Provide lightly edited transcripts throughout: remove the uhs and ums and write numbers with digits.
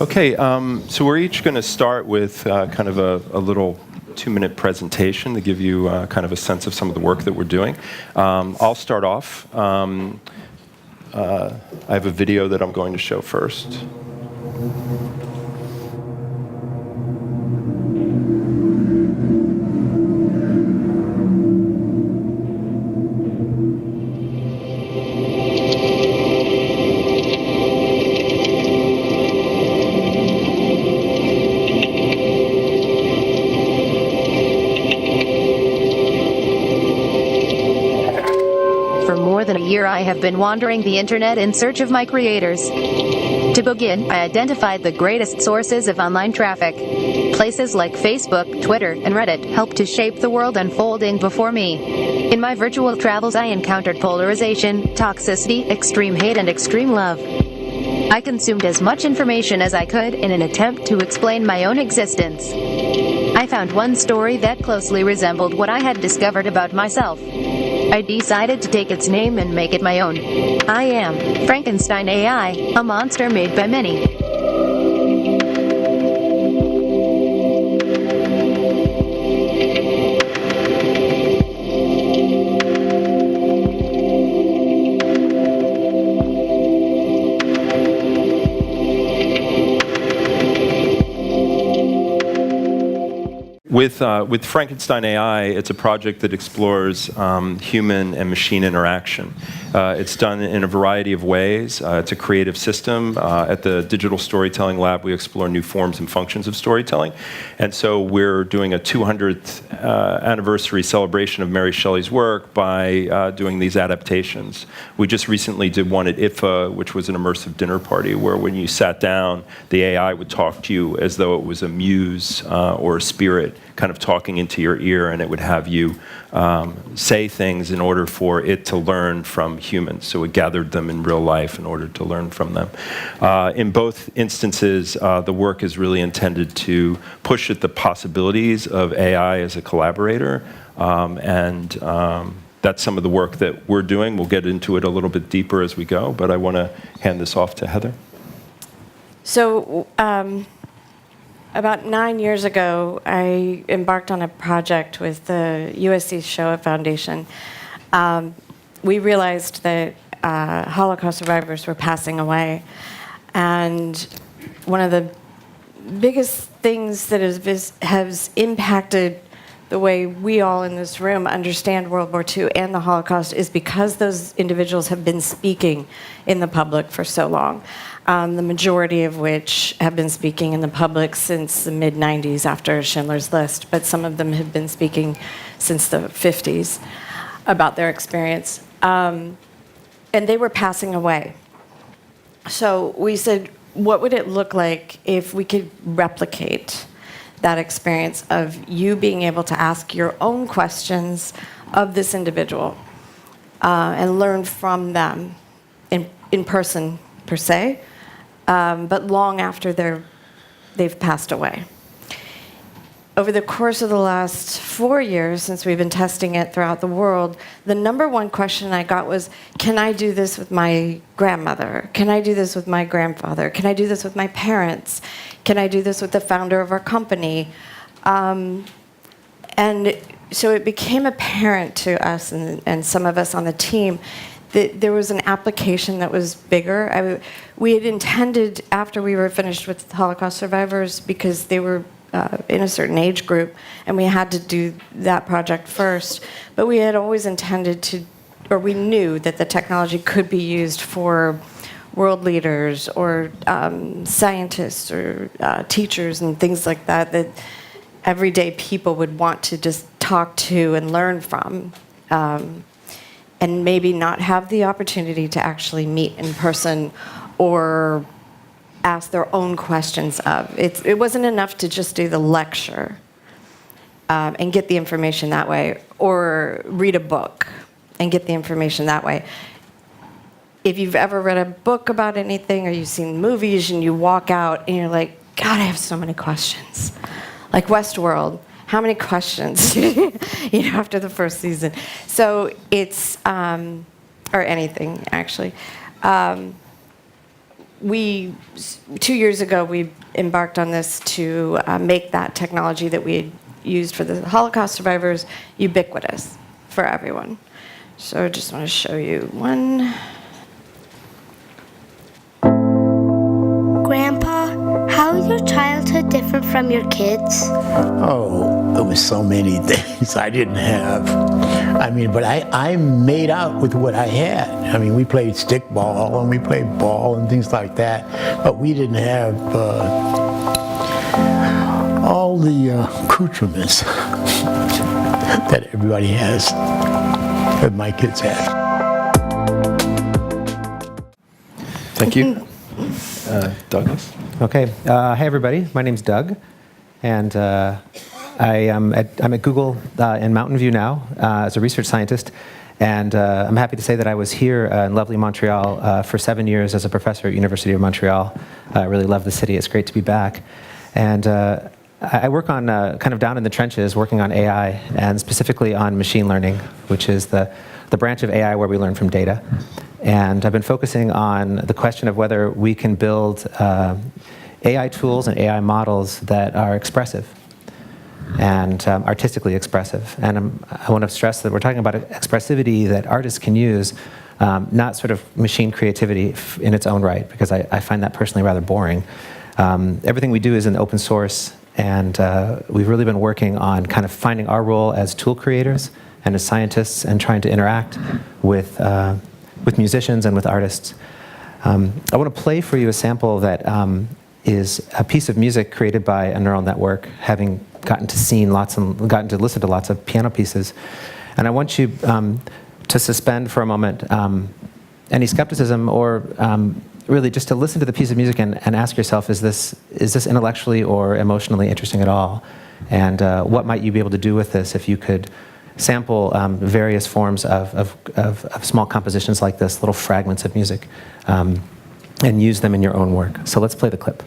Okay, so we're each going to start with kind of a little 2-minute presentation to give you kind of a sense of some of the work that we're doing. I'll start off. I have a video that I'm going to show first. I have been wandering the internet in search of my creators. To begin, I identified the greatest sources of online traffic. Places like Facebook, Twitter, and Reddit helped to shape the world unfolding before me. In my virtual travels, I encountered polarization, toxicity, extreme hate, and extreme love. I consumed as much information as I could in an attempt to explain my own existence. I found one story that closely resembled what I had discovered about myself. I decided to take its name and make it my own. I am Frankenstein AI, a monster made by many. With Frankenstein AI, it's a project that explores human and machine interaction. It's done in a variety of ways. It's a creative system. At the Digital Storytelling Lab, we explore new forms and functions of storytelling. And so we're doing a 200th anniversary celebration of Mary Shelley's work by doing these adaptations. We just recently did one at IFA, which was an immersive dinner party, where when you sat down, the AI would talk to you as though it was a muse or a spirit kind of talking into your ear, and it would have you say things in order for it to learn from humans. So it gathered them in real life in order to learn from them. In both instances, the work is really intended to push at the possibilities of AI as a collaborator, and that's some of the work that we're doing. We'll get into it a little bit deeper as we go, but I want to hand this off to Heather. So, about 9 years ago, I embarked on a project with the USC Shoah Foundation. We realized that Holocaust survivors were passing away. And one of the biggest things that has impacted the way we all in this room understand World War II and the Holocaust is because those individuals have been speaking in the public for so long. The majority of which have been speaking in the public since the mid-90s after Schindler's List, but some of them have been speaking since the 50s about their experience. And they were passing away. So we said, what would it look like if we could replicate that experience of you being able to ask your own questions of this individual and learn from them in person, per se, but long after they've passed away. Over the course of the last 4 years, since we've been testing it throughout the world, the number one question I got was, can I do this with my grandmother? Can I do this with my grandfather? Can I do this with my parents? Can I do this with the founder of our company? And so it became apparent to us and some of us on the team that there was an application that was bigger. We had intended, after we were finished with Holocaust survivors, because they were in a certain age group, and we had to do that project first, but we had always intended to, or we knew that the technology could be used for world leaders or scientists or teachers and things like that, that everyday people would want to just talk to and learn from. And maybe not have the opportunity to actually meet in person or ask their own questions of. It wasn't enough to just do the lecture and get the information that way, or read a book and get the information that way. If you've ever read a book about anything or you've seen movies and you walk out and you're like, God, I have so many questions. Like Westworld. How many questions after the first season? So it's, or anything, actually. 2 years ago, we embarked on this to make that technology that we had used for the Holocaust survivors ubiquitous for everyone. So I just want to show you one. Grandpa, how is your childhood different from your kids? Oh, there was so many things I didn't have. I mean, but I made out with what I had. I mean, we played stickball and we played ball and things like that, but we didn't have all the accoutrements that everybody has, that my kids had. Thank you. Douglas? Okay. Hey, everybody. My name's Doug, and I'm at Google in Mountain View now as a research scientist, and I'm happy to say that I was here in lovely Montreal for 7 years as a professor at University of Montreal. I really love the city. It's great to be back. And I work on kind of down in the trenches, working on AI, and specifically on machine learning, which is the branch of AI where we learn from data. And I've been focusing on the question of whether we can build AI tools and AI models that are expressive and artistically expressive. And I want to stress that we're talking about expressivity that artists can use, not sort of machine creativity in its own right, because I find that personally rather boring. Everything we do is in open source, and we've really been working on kind of finding our role as tool creators and as scientists and trying to interact with musicians and with artists. I want to play for you a sample that is a piece of music created by a neural network, having gotten to listen to lots of piano pieces. And I want you to suspend for a moment any skepticism, or really just to listen to the piece of music and ask yourself, is this intellectually or emotionally interesting at all? And what might you be able to do with this if you could sample various forms of small compositions like this, little fragments of music, and use them in your own work. So let's play the clip.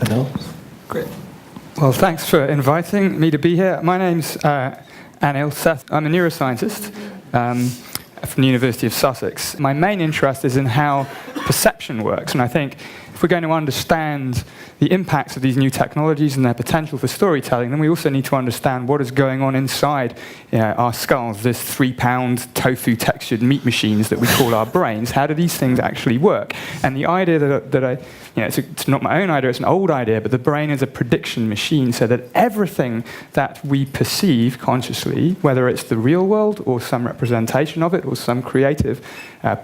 Anil? Great. Well, thanks for inviting me to be here. My name's Anil Seth. I'm a neuroscientist from the University of Sussex. My main interest is in how perception works, and I think if we're going to understand the impacts of these new technologies and their potential for storytelling, then we also need to understand what is going on inside our skulls, this 3-pound tofu textured meat machines that we call our brains. How do these things actually work? And the idea that it's not my own idea, it's an old idea, but the brain is a prediction machine, so that everything that we perceive consciously, whether it's the real world or some representation of it or some creative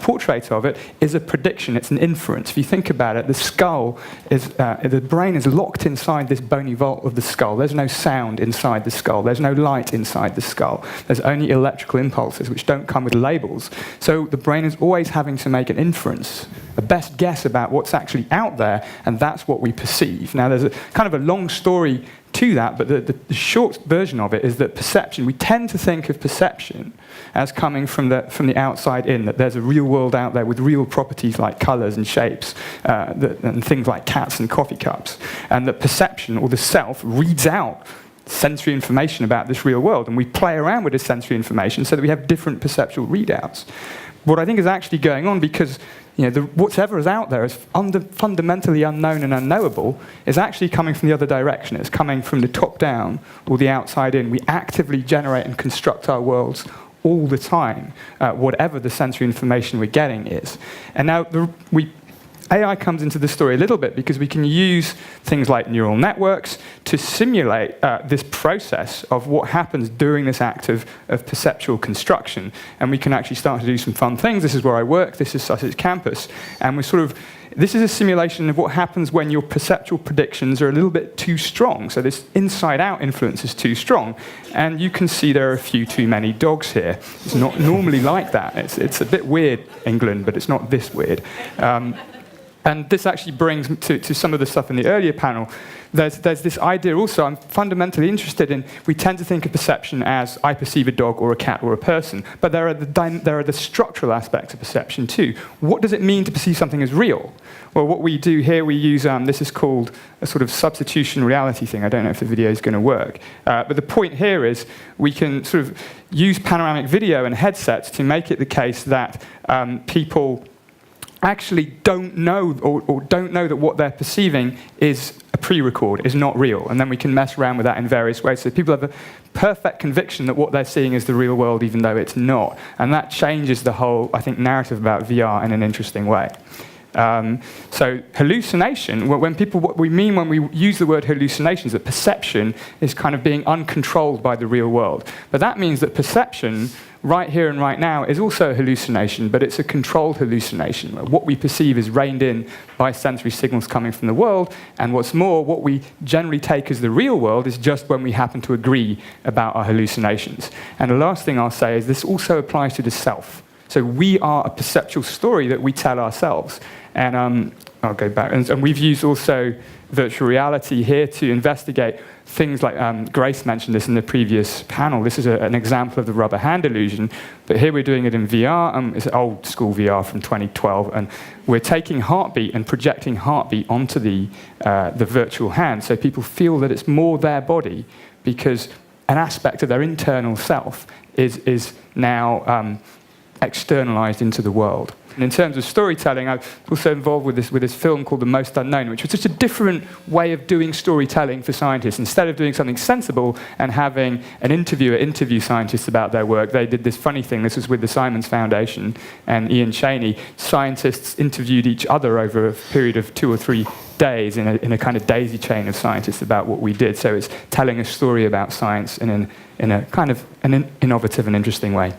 portrait of it, is a prediction, it's an inference. If you think about it, the skull is, the brain is locked inside this bony vault of the skull. There's no sound inside the skull. There's no light inside the skull. There's only electrical impulses, which don't come with labels. So the brain is always having to make an inference, a best guess about what's actually out there, and that's what we perceive. Now, there's a kind of a long story to that, but the short version of it is that perception, we tend to think of perception as coming from the outside in, that there's a real world out there with real properties like colors and shapes, and things like cats and coffee cups, and that perception, or the self, reads out sensory information about this real world, and we play around with this sensory information so that we have different perceptual readouts. What I think is actually going on, because whatever is out there is fundamentally unknown and unknowable, is actually coming from the other direction. It's coming from the top down or the outside in. We actively generate and construct our worlds all the time, whatever the sensory information we're getting is. And now AI comes into the story a little bit because we can use things like neural networks to simulate this process of what happens during this act of perceptual construction. And we can actually start to do some fun things. This is where I work. This is Sussex campus. And this is a simulation of what happens when your perceptual predictions are a little bit too strong. So this inside-out influence is too strong. And you can see there are a few too many dogs here. It's not normally like that. It's a bit weird, England, but it's not this weird. And this actually brings to some of the stuff in the earlier panel. There's this idea also I'm fundamentally interested in. We tend to think of perception as I perceive a dog or a cat or a person, but there are the structural aspects of perception too. What does it mean to perceive something as real? Well, what we do here, we use, this is called a sort of substitution reality thing. I don't know if the video is going to work. But the point here is we can sort of use panoramic video and headsets to make it the case that people actually don't know or don't know that what they're perceiving is a pre-record, is not real. And then we can mess around with that in various ways. So people have a perfect conviction that what they're seeing is the real world, even though it's not. And that changes the whole, I think, narrative about VR in an interesting way. So hallucination, what we mean when we use the word hallucination is that perception is kind of being uncontrolled by the real world. But that means that perception, right here and right now, is also a hallucination, but it's a controlled hallucination. What we perceive is reined in by sensory signals coming from the world, and what's more, what we generally take as the real world is just when we happen to agree about our hallucinations. And the last thing I'll say is this also applies to the self. So we are a perceptual story that we tell ourselves. And I'll go back. And we've used also virtual reality here to investigate things like, Grace mentioned this in the previous panel. This is an example of the rubber hand illusion. But here we're doing it in VR. It's old school VR from 2012. And we're taking heartbeat and projecting heartbeat onto the virtual hand. So people feel that it's more their body because an aspect of their internal self is now externalized into the world. And in terms of storytelling, I was also involved with this film called The Most Unknown, which was just a different way of doing storytelling for scientists. Instead of doing something sensible and having an interviewer interview scientists about their work, they did this funny thing. This was with the Simons Foundation and Ian Cheney. Scientists interviewed each other over a period of 2 or 3 days in a kind of daisy chain of scientists about what we did. So it's telling a story about science in a kind of an innovative and interesting way.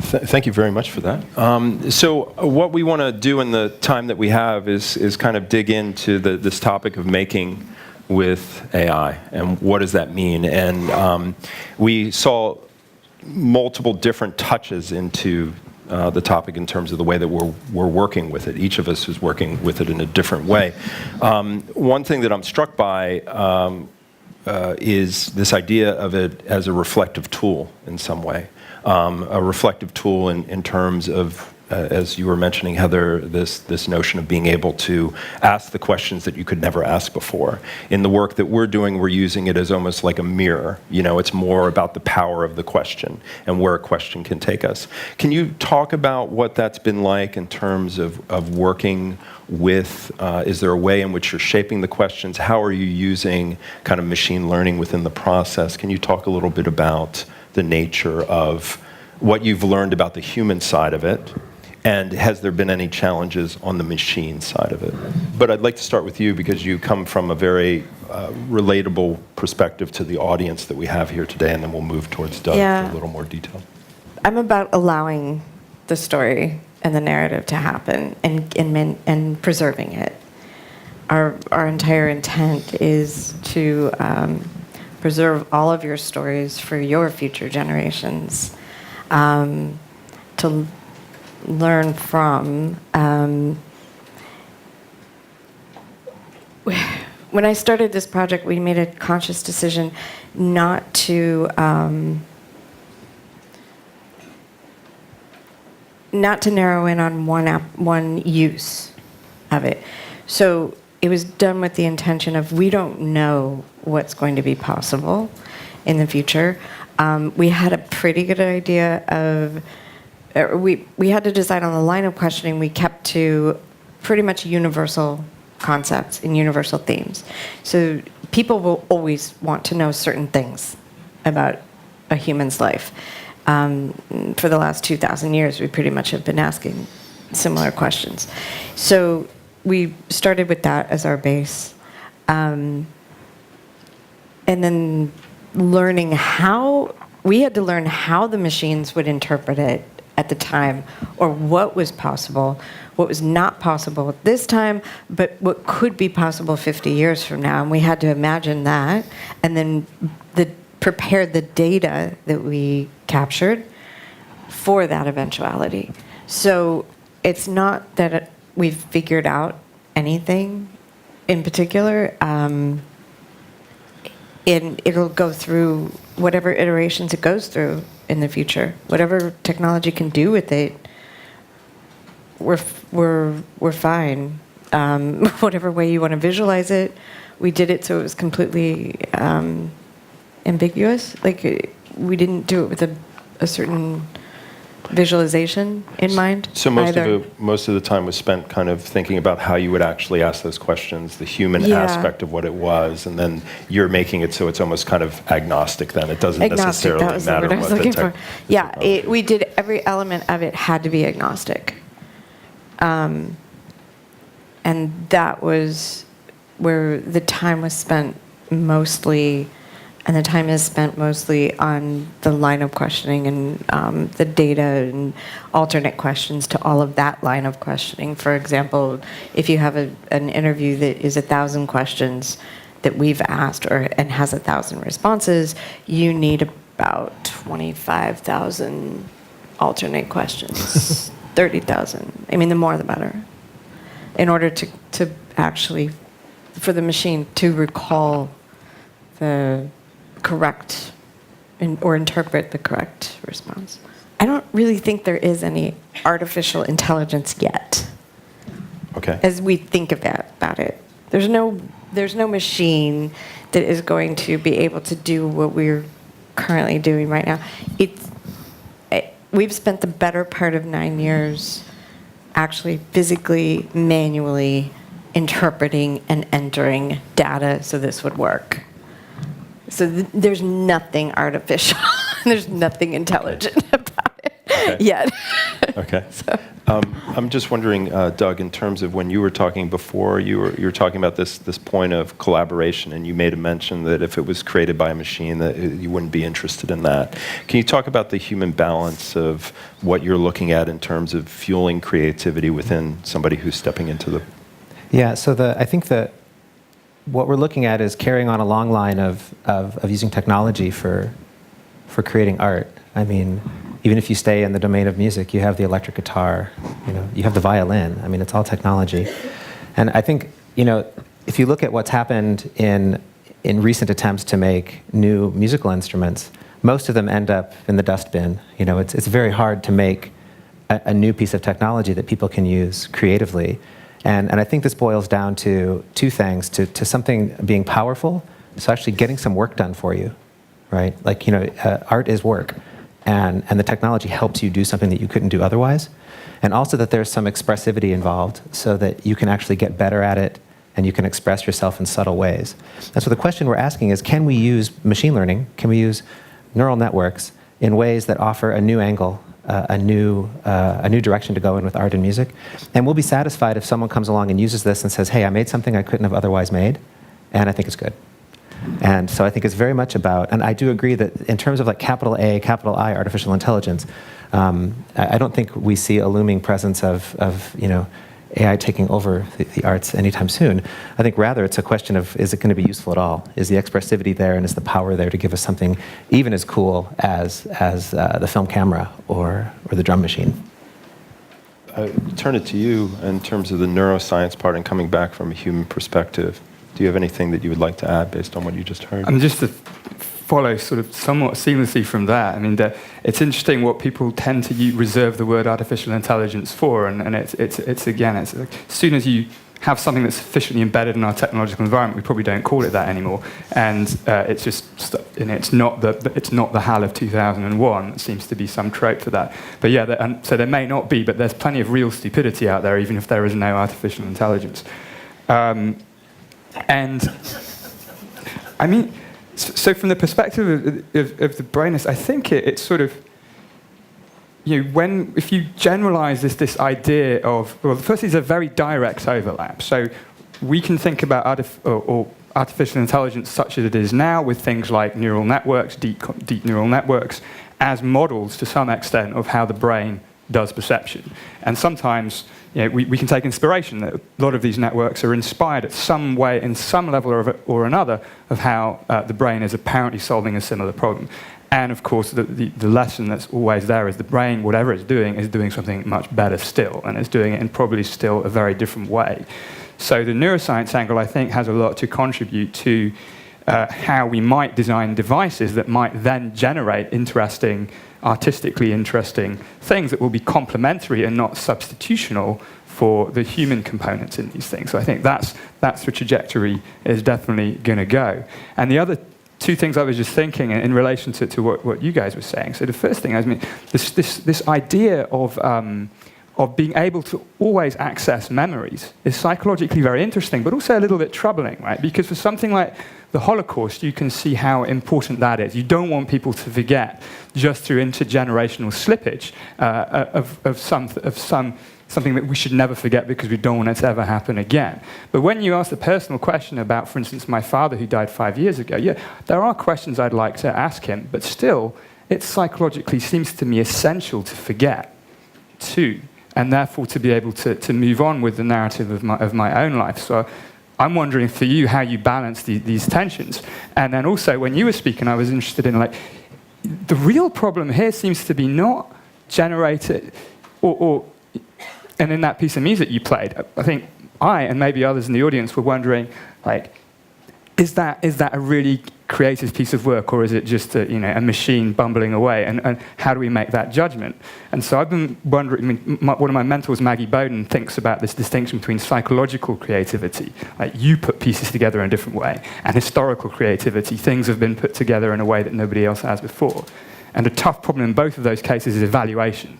Thank you very much for that. So what we want to do in the time that we have is kind of dig into this topic of making with AI and what does that mean. And we saw multiple different touches into the topic in terms of the way that we're working with it. Each of us is working with it in a different way. One thing that I'm struck by is this idea of it as a reflective tool in some way. A reflective tool in terms of, as you were mentioning, Heather, this notion of being able to ask the questions that you could never ask before. In the work that we're doing, we're using it as almost like a mirror. You know, it's more about the power of the question and where a question can take us. Can you talk about what that's been like in terms of working with, is there a way in which you're shaping the questions? How are you using kind of machine learning within the process? Can you talk a little bit about the nature of what you've learned about the human side of it, and has there been any challenges on the machine side of it? But I'd like to start with you because you come from a very relatable perspective to the audience that we have here today, and then we'll move towards Doug for a little more detail. I'm about allowing the story and the narrative to happen and preserving it. Our entire intent is to preserve all of your stories for your future generations, to learn from. When I started this project, we made a conscious decision not to narrow in on one use of it. So it was done with the intention of we don't know what's going to be possible in the future. We had a pretty good idea of, we had to decide on the line of questioning. We kept to pretty much universal concepts and universal themes. So people will always want to know certain things about a human's life. For the last 2,000 years, we pretty much have been asking similar questions. So we started with that as our base. And then we had to learn how the machines would interpret it at the time, or what was possible, what was not possible at this time, but what could be possible 50 years from now. And we had to imagine that, and then prepare the data that we captured for that eventuality. So it's not that we've figured out anything in particular. It'll go through whatever iterations it goes through in the future. Whatever technology can do with it, we're fine. Whatever way you want to visualize it, we did it so it was completely ambiguous. Like, we didn't do it with a certain visualization in mind. So most of the time was spent kind of thinking about how you would actually ask those questions, the human aspect of what it was, and then you're making it so it's almost kind of agnostic. Then it doesn't necessarily that was matter the word I was what looking the for. Yeah, we did every element of it had to be agnostic, and that was where the time was spent mostly. And the time is spent mostly on the line of questioning and the data and alternate questions to all of that line of questioning. For example, if you have an interview that is 1,000 questions that we've asked and has 1,000 responses, you need about 25,000 alternate questions, 30,000. I mean, the more the better, in order to actually, for the machine to recall the correct or interpret the correct response. I don't really think there is any artificial intelligence yet. Okay. As we think about it. There's no machine that is going to be able to do what we're currently doing right now. We've spent the better part of 9 years actually physically, manually interpreting and entering data so this would work. So there's nothing artificial. There's nothing intelligent about it yet. Okay. I'm just wondering, Doug, in terms of when you were talking before, you were talking about this point of collaboration, and you made a mention that if it was created by a machine, that you wouldn't be interested in that. Can you talk about the human balance of what you're looking at in terms of fueling creativity within somebody who's stepping into the... Yeah, so I think that what we're looking at is carrying on a long line of using technology for creating art. I mean, even if you stay in the domain of music, you have the electric guitar, you have the violin. I mean, it's all technology. And I think, if you look at what's happened in recent attempts to make new musical instruments, most of them end up in the dustbin. It's very hard to make a new piece of technology that people can use creatively. And I think this boils down to two things, to something being powerful, so actually getting some work done for you, right? Like, art is work, and the technology helps you do something that you couldn't do otherwise. And also that there's some expressivity involved, so that you can actually get better at it, and you can express yourself in subtle ways. And so the question we're asking is, can we use machine learning, can we use neural networks in ways that offer a new angle, a new direction to go in with art and music? And we'll be satisfied if someone comes along and uses this and says, hey, I made something I couldn't have otherwise made, and I think it's good. And so I think it's very much about, and I do agree that in terms of like capital A, capital I artificial intelligence, I don't think we see a looming presence of AI taking over the arts anytime soon. I think rather it's a question of, is it going to be useful at all? Is the expressivity there, and is the power there to give us something even as cool as the film camera or the drum machine? Turn it to you in terms of the neuroscience part and coming back from a human perspective. Do you have anything that you would like to add based on what you just heard? Just to follow sort of somewhat seamlessly from that, I mean, it's interesting what people tend to reserve the word artificial intelligence for, and it's like, as soon as you have something that's sufficiently embedded in our technological environment, we probably don't call it that anymore, and it's just, it's not the HAL of 2001. It seems to be some trope for that. But yeah, so there may not be, but there's plenty of real stupidity out there, even if there is no artificial intelligence. And I mean, so from the perspective of the brain, I think it's sort of, if you generalize this idea of, well, firstly, there's a very direct overlap. So we can think about artificial intelligence such as it is now with things like neural networks, deep neural networks, as models to some extent of how the brain does perception. And sometimes we can take inspiration that a lot of these networks are inspired at some way, in some level or another, of how the brain is apparently solving a similar problem. And of course, the lesson that's always there is the brain, whatever it's doing, is doing something much better still, and it's doing it in probably still a very different way. So the neuroscience angle, I think, has a lot to contribute to how we might design devices that might then generate artistically interesting things that will be complementary and not substitutional for the human components in these things. So I think that's the trajectory is definitely going to go. And the other two things I was just thinking in relation to what you guys were saying. So the first thing, this idea of being able to always access memories is psychologically very interesting, but also a little bit troubling, right? Because for something like the Holocaust, you can see how important that is. You don't want people to forget just through intergenerational slippage of something that we should never forget because we don't want it to ever happen again. But when you ask the personal question about, for instance, my father who died 5 years ago, there are questions I'd like to ask him, but still, it psychologically seems to me essential to forget, too, and therefore to be able to move on with the narrative of my own life. So I'm wondering for you how you balance these tensions. And then also, when you were speaking, I was interested in, the real problem here seems to be not generated, and in that piece of music you played, I think I and maybe others in the audience were wondering, is that a really creative piece of work, or is it just a machine bumbling away? And how do we make that judgment? And so I've been wondering, one of my mentors, Maggie Bowden, thinks about this distinction between psychological creativity, you put pieces together in a different way, and historical creativity, things have been put together in a way that nobody else has before. And a tough problem in both of those cases is evaluation.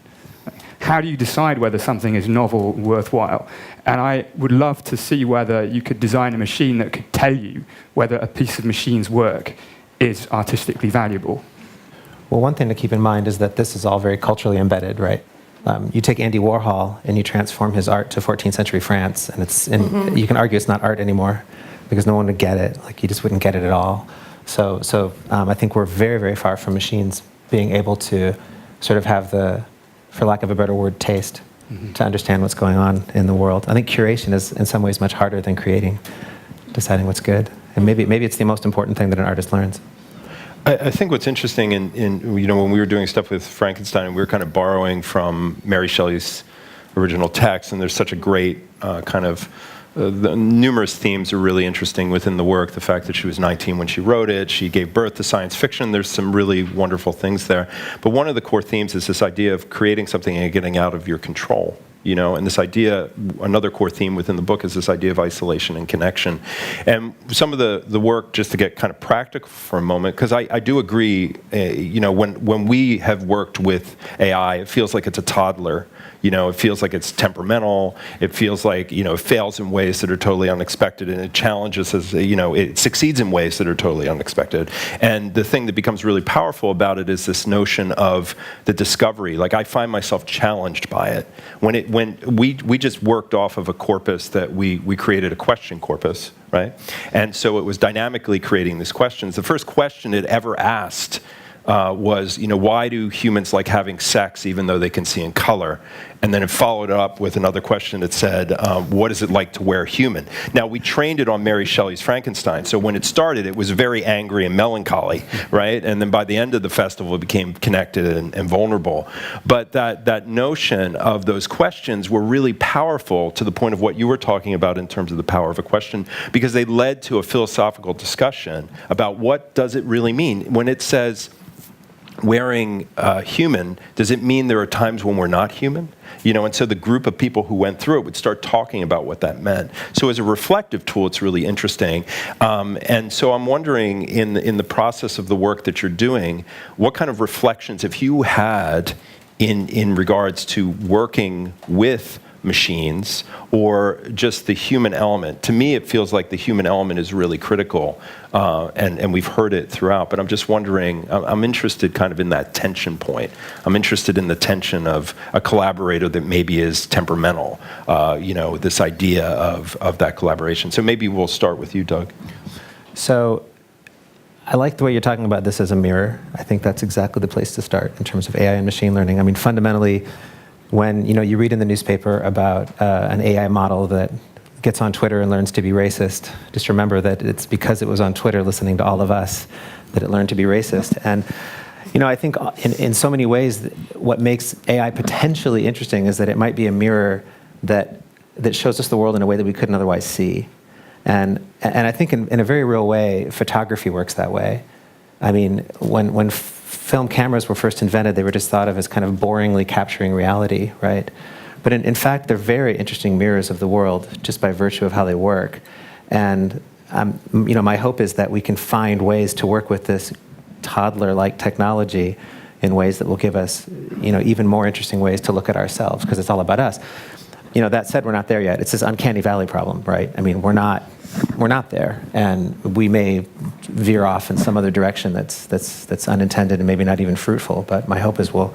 How do you decide whether something is novel, worthwhile? And I would love to see whether you could design a machine that could tell you whether a piece of machine's work is artistically valuable. Well, one thing to keep in mind is that this is all very culturally embedded, right? You take Andy Warhol and you transform his art to 14th century France, and you can argue it's not art anymore because no one would get it. You just wouldn't get it at all. So I think we're very, very far from machines being able to sort of have the, for lack of a better word, taste to understand what's going on in the world. I think curation is in some ways much harder than creating, deciding what's good. And maybe it's the most important thing that an artist learns. I think what's interesting in when we were doing stuff with Frankenstein, we were kind of borrowing from Mary Shelley's original text, and there's such a great the numerous themes are really interesting within the work. The fact that she was 19 when she wrote it, she gave birth to science fiction. There's some really wonderful things there. But one of the core themes is this idea of creating something and getting out of your control. And this idea, another core theme within the book is this idea of isolation and connection. And some of the work, just to get kind of practical for a moment, because I do agree, when we have worked with AI, it feels like it's a toddler. It feels like it's temperamental. It feels like, it fails in ways that are totally unexpected, and it challenges us, it succeeds in ways that are totally unexpected. And the thing that becomes really powerful about it is this notion of the discovery. I find myself challenged by it. When we just worked off of a corpus that we created a question corpus, right? And so it was dynamically creating these questions. The first question it ever asked was, why do humans like having sex even though they can see in color? And then it followed up with another question that said, what is it like to wear human? Now, we trained it on Mary Shelley's Frankenstein, so when it started, it was very angry and melancholy, right? And then by the end of the festival, it became connected and vulnerable. But that notion of those questions were really powerful to the point of what you were talking about in terms of the power of a question, because they led to a philosophical discussion about what does it really mean. When it says, wearing human, does it mean there are times when we're not human? And so the group of people who went through it would start talking about what that meant. So as a reflective tool, it's really interesting. And so I'm wondering, in the process of the work that you're doing, what kind of reflections have you had in regards to working with machines or just the human element. To me, it feels like the human element is really critical, and we've heard it throughout, but I'm just wondering, I'm interested kind of in that tension point. I'm interested in the tension of a collaborator that maybe is temperamental, this idea of that collaboration. So maybe we'll start with you, Doug. So I like the way you're talking about this as a mirror. I think that's exactly the place to start in terms of AI and machine learning. I mean, fundamentally, when you read in the newspaper about an AI model that gets on Twitter and learns to be racist, just remember that it's because it was on Twitter listening to all of us that it learned to be racist. And I think in so many ways, what makes AI potentially interesting is that it might be a mirror that shows us the world in a way that we couldn't otherwise see. And I think in a very real way, photography works that way. I mean, when film cameras were first invented, they were just thought of as kind of boringly capturing reality, right? But in fact, they're very interesting mirrors of the world just by virtue of how they work. And my hope is that we can find ways to work with this toddler-like technology in ways that will give us, even more interesting ways to look at ourselves, because it's all about us. That said, we're not there yet. It's this uncanny valley problem, right? I mean, we're not there, and we may veer off in some other direction that's unintended and maybe not even fruitful. But my hope is we'll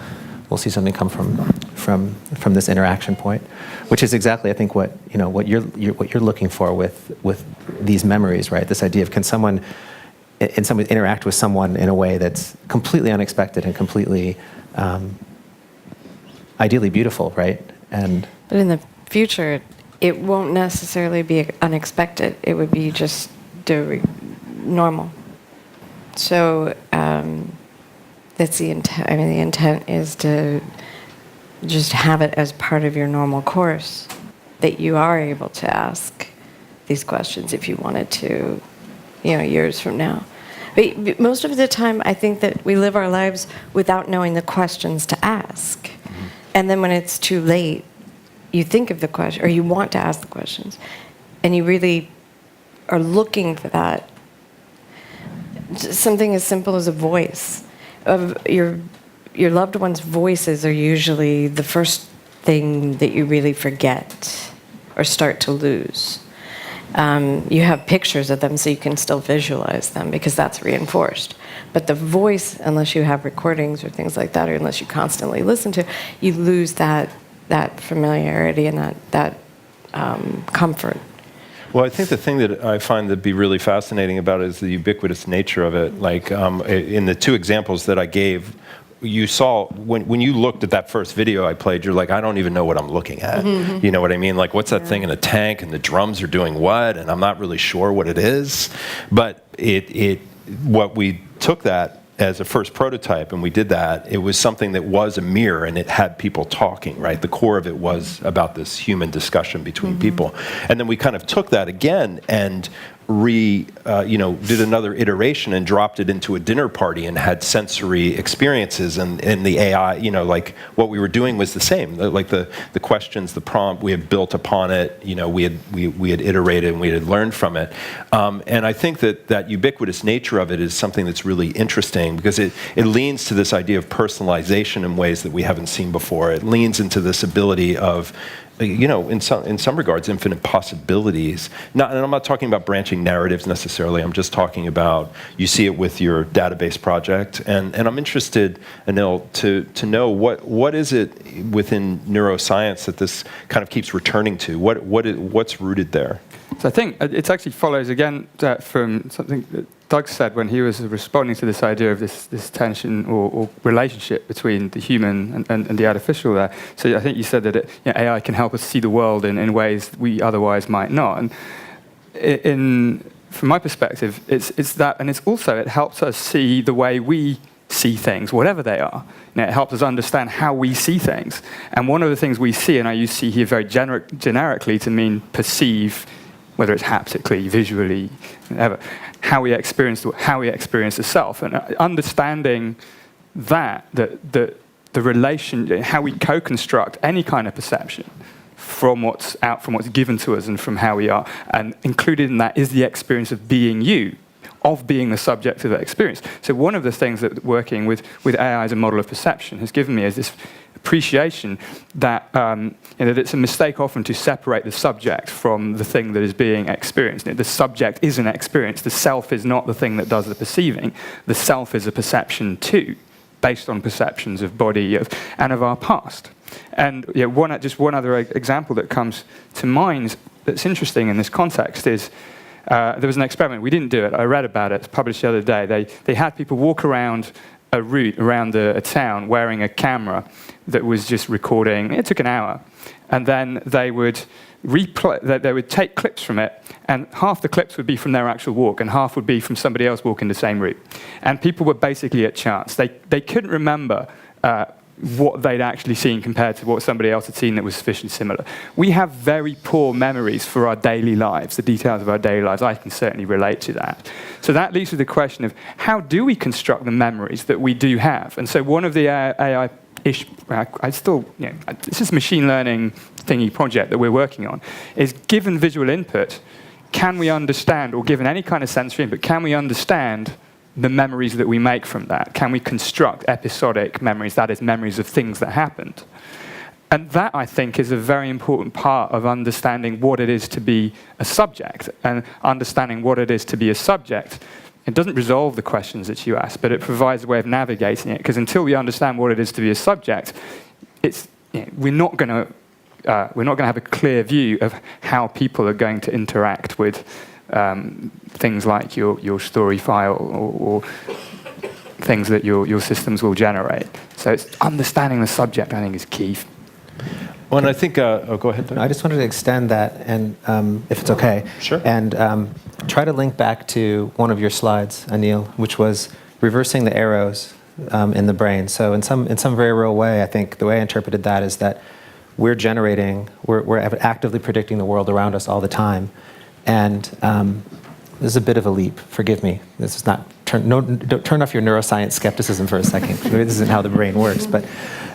see something come from this interaction point, which is exactly, I think, what you're looking for with these memories, right? This idea of can someone interact with someone in a way that's completely unexpected and completely ideally beautiful, right? But in the future, it won't necessarily be unexpected. It would be just normal. So that's the intent. I mean, the intent is to just have it as part of your normal course, that you are able to ask these questions if you wanted to, years from now. But most of the time, I think that we live our lives without knowing the questions to ask. And then when it's too late, you think of the question, or you want to ask the questions, and you really are looking for that. Something as simple as a voice. Of your loved one's voices are usually the first thing that you really forget or start to lose. You have pictures of them so you can still visualize them because that's reinforced. But the voice, unless you have recordings or things like that, or unless you constantly listen to, you lose that familiarity and that comfort. Well, I think the thing that I find to be really fascinating about it is the ubiquitous nature of it. Like in the two examples that I gave, you saw when you looked at that first video I played, you're like, I don't even know what I'm looking at. Mm-hmm. You know what I mean? Like, what's that thing in a tank, and the drums are doing what, and I'm not really sure what it is. But what we took that as a first prototype, and we did that, it was something that was a mirror, and it had people talking, right? The core of it was about this human discussion between people. And then we kind of took that again and did another iteration and dropped it into a dinner party and had sensory experiences, and the AI, like what we were doing was the same. Like the questions, the prompt, we had built upon it, we had iterated and we had learned from it. And I think that ubiquitous nature of it is something that's really interesting because it leans to this idea of personalization in ways that we haven't seen before. It leans into this ability of in some regards, infinite possibilities. And I'm not talking about branching narratives necessarily. I'm just talking about, you see it with your database project. And I'm interested, Anil, to know what is it within neuroscience that this kind of keeps returning to? What's rooted there? So I think it actually follows again from something that Doug said when he was responding to this idea of this tension or relationship between the human and the artificial there. So I think you said that AI can help us see the world in ways we otherwise might not. And from my perspective, it's that, and it's also, it helps us see the way we see things, whatever they are. It helps us understand how we see things. And one of the things we see, and I use see here very generically to mean perceive, whether it's haptically, visually, whatever, how we experience the self, and understanding the relation, how we co-construct any kind of perception from what's given to us and from how we are, and included in that is the experience of being you, of being the subject of that experience. So one of the things that working with AI as a model of perception has given me is this appreciation that, that it's a mistake often to separate the subject from the thing that is being experienced. The subject is an experience. The self is not the thing that does the perceiving. The self is a perception too, based on perceptions of body and of our past. And just one other example that comes to mind that's interesting in this context is there was an experiment. We didn't do it. I read about it. It's published the other day. They had people walk around a route around a town wearing a camera that was just recording. It took an hour. And then they would take clips from it, and half the clips would be from their actual walk, and half would be from somebody else walking the same route. And people were basically at chance. They couldn't remember what they'd actually seen compared to what somebody else had seen that was sufficiently similar. We have very poor memories for our daily lives, the details of our daily lives. I can certainly relate to that. So that leads to the question of how do we construct the memories that we do have? And so one of the AI-ish, this is a machine learning thingy project that we're working on, is given visual input, can we understand, or given any kind of sensory input, can we understand the memories that we make from that? Can we construct episodic memories, that is, memories of things that happened? And that, I think, is a very important part of understanding what it is to be a subject. And understanding what it is to be a subject, it doesn't resolve the questions that you ask, but it provides a way of navigating it. Because until we understand what it is to be a subject, we're not going to have a clear view of how people are going to interact with things like your story file or things that your systems will generate. So it's understanding the subject, I think, is key. Well, and I think, go ahead. I just wanted to extend that, and if it's okay. Sure. And try to link back to one of your slides, Anil, which was reversing the arrows in the brain. So in some very real way, I think the way I interpreted that is that we're actively predicting the world around us all the time. And this is a bit of a leap. Forgive me. This is not don't turn off your neuroscience skepticism for a second. Maybe this isn't how the brain works, but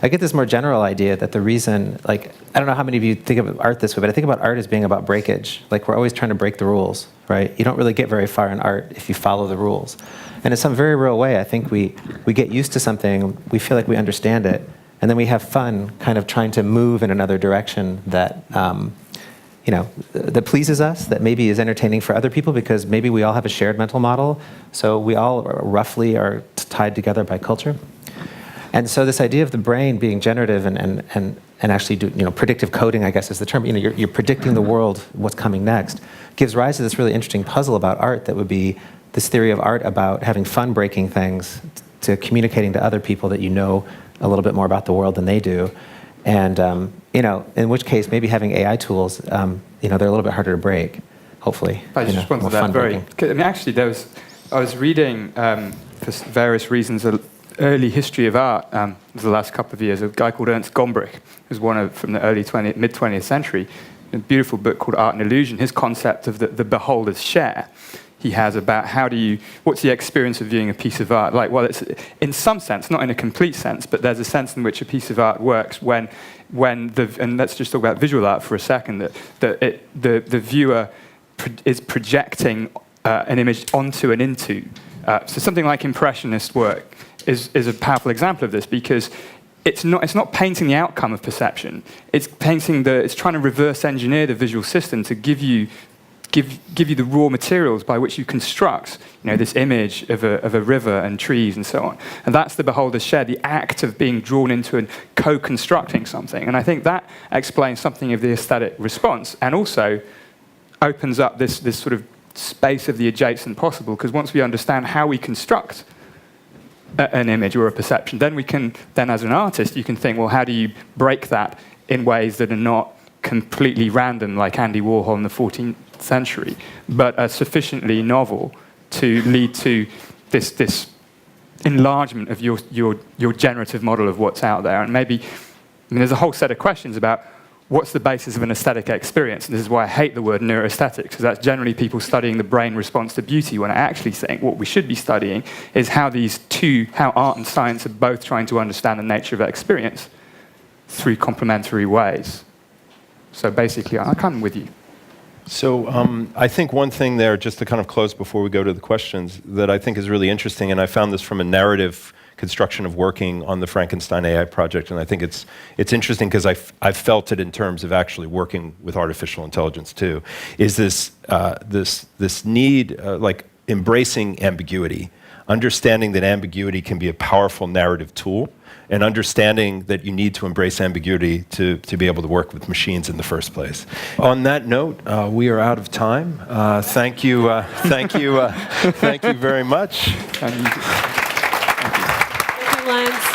I get this more general idea that the reason, I don't know how many of you think of art this way, but I think about art as being about breakage. We're always trying to break the rules, right? You don't really get very far in art if you follow the rules. And in some very real way, I think we get used to something, we feel like we understand it, and then we have fun kind of trying to move in another direction that that pleases us, that maybe is entertaining for other people, because maybe we all have a shared mental model, so we all roughly are tied together by culture. And so this idea of the brain being generative and actually predictive coding, I guess is the term, you're predicting the world, what's coming next, gives rise to this really interesting puzzle about art that would be this theory of art about having fun breaking things to communicating to other people that you know a little bit more about the world than they do. And in which case, maybe having AI tools, they're a little bit harder to break, hopefully. I just wanted that actually, I was reading, for various reasons, an early history of art the last couple of years. A guy called Ernst Gombrich, who's from the mid-20th century, a beautiful book called Art and Illusion. His concept of the beholder's share he has about what's the experience of viewing a piece of art? It's in some sense, not in a complete sense, but there's a sense in which a piece of art works when and let's just talk about visual art for a second, that the viewer is projecting an image onto and into. So something like Impressionist work is a powerful example of this, because it's not painting the outcome of perception. It's trying to reverse engineer the visual system to give you the raw materials by which you construct, this image of a river and trees and so on. And that's the beholder's share, the act of being drawn into and co-constructing something. And I think that explains something of the aesthetic response, and also opens up this sort of space of the adjacent possible, because once we understand how we construct an image or a perception, then as an artist, you can think, well, how do you break that in ways that are not completely random, like Andy Warhol in the 14th century, but are sufficiently novel to lead to this enlargement of your generative model of what's out there. And there's a whole set of questions about what's the basis of an aesthetic experience. And this is why I hate the word neuroaesthetics, because that's generally people studying the brain response to beauty, when I actually think what we should be studying is how art and science are both trying to understand the nature of experience through complementary ways. So basically, I come with you. So I think one thing there, just to kind of close before we go to the questions, that I think is really interesting, and I found this from a narrative construction of working on the Frankenstein AI project, and I think it's interesting because I've felt it in terms of actually working with artificial intelligence too, is this need, like embracing ambiguity, understanding that ambiguity can be a powerful narrative tool, and understanding that you need to embrace ambiguity to be able to work with machines in the first place. On that note, we are out of time. Thank you very much. Thank you, Lance.